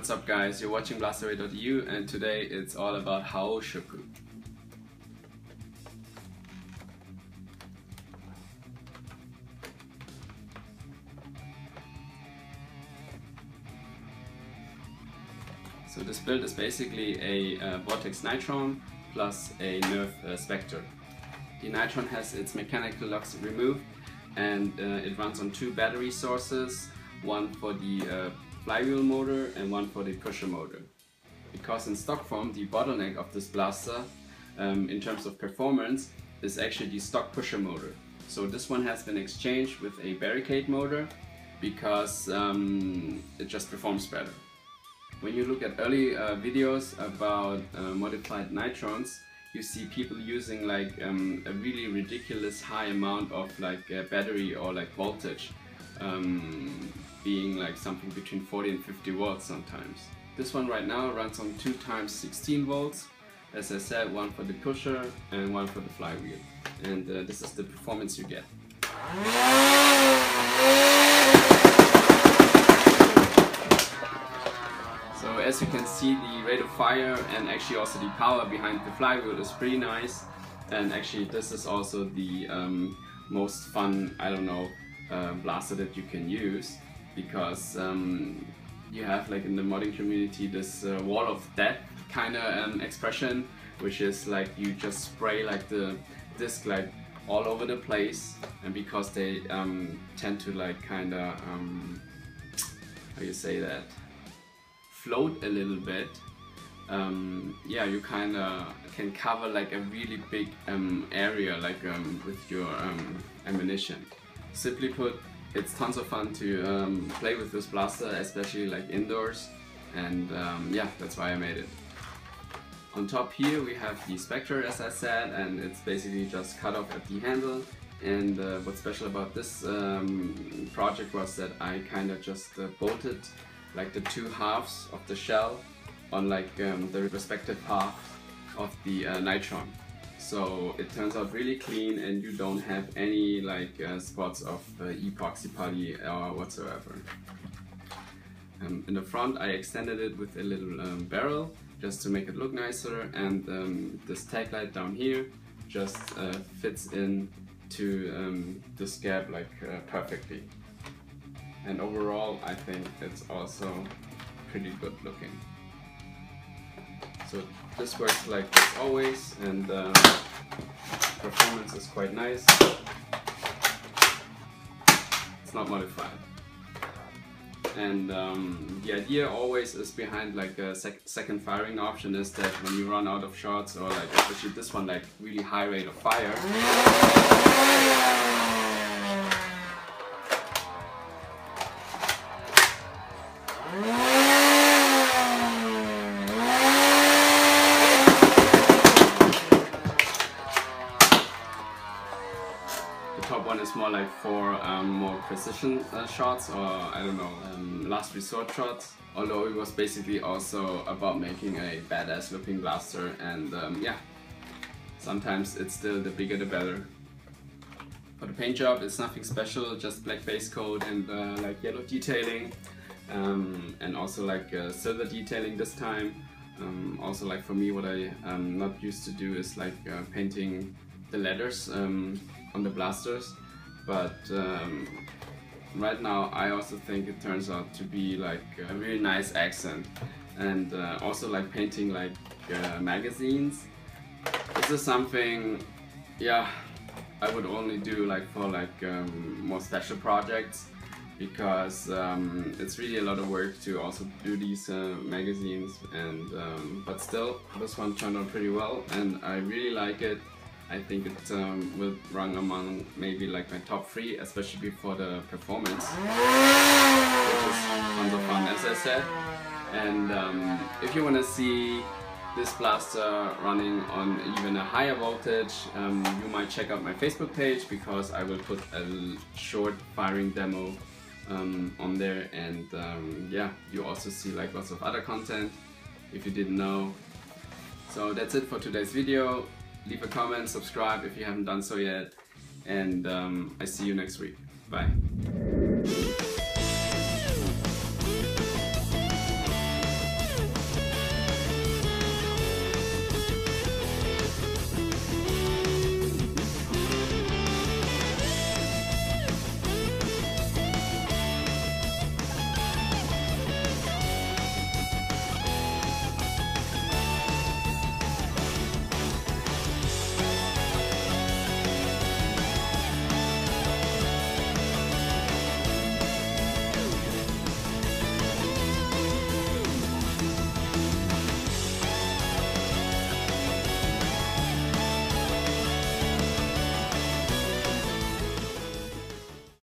What's up guys, you're watching blastaway.eu and today it's all about HAOSHOKU. So this build is basically a Vortex Nitron plus a Nerf Spectre. The Nitron has its mechanical locks removed and it runs on two battery sources, one for the flywheel motor and one for the pusher motor. Because in stock form the bottleneck of this blaster in terms of performance is actually the stock pusher motor. So this one has been exchanged with a barricade motor because it just performs better. When you look at early videos about modified nitrons, you see people using like a really ridiculous high amount of like battery or like voltage, being like something between 40 and 50 volts sometimes. This one right now runs on 2 times 16 volts, as I said, one for the pusher and one for the flywheel. And this is the performance you get. So as you can see, the rate of fire and actually also the power behind the flywheel is pretty nice. And actually this is also the most fun, blaster that you can use, because you have like in the modding community this wall of death kind of expression, which is like you just spray like the disc like all over the place, and because they tend to like kind of how you say that, float a little bit, yeah, you kind of can cover like a really big area like with your ammunition. Simply put, it's tons of fun to play with this blaster, especially like indoors, and yeah, that's why I made it. On top here we have the Spectre, as I said, and it's basically just cut off at the handle. And what's special about this project was that I kind of just bolted like the two halves of the shell on like the respective half of the Nitron. So it turns out really clean and you don't have any like spots of epoxy putty or whatsoever. In the front I extended it with a little barrel just to make it look nicer, and this tag light down here just fits in to this gap like perfectly. And overall I think it's also pretty good looking. So this works like this always, and performance is quite nice. It's not modified. And the idea always is behind like a second firing option is that when you run out of shots, or like especially this one, like really high rate of fire, the top one is more like for more precision shots, or last resort shots. Although it was basically also about making a badass looking blaster, and yeah, sometimes it's still the bigger the better. For the paint job, it's nothing special, just black base coat and like yellow detailing, and also like silver detailing this time. Also, like for me, what I'm not used to do is like painting the letters on the blasters, but right now I also think it turns out to be like a really nice accent. And also like painting like magazines, this is something, yeah, I would only do like for like more special projects, because it's really a lot of work to also do these magazines, and but still this one turned out pretty well and I really like it. I think it will run among maybe like my top 3, especially for the performance, which is tons of fun, as I said. And if you want to see this blaster running on even a higher voltage, you might check out my Facebook page, because I will put a short firing demo on there, and yeah, you also see like lots of other content if you didn't know. So that's it for today's video. Leave a comment, subscribe if you haven't done so yet, and I see you next week. Bye.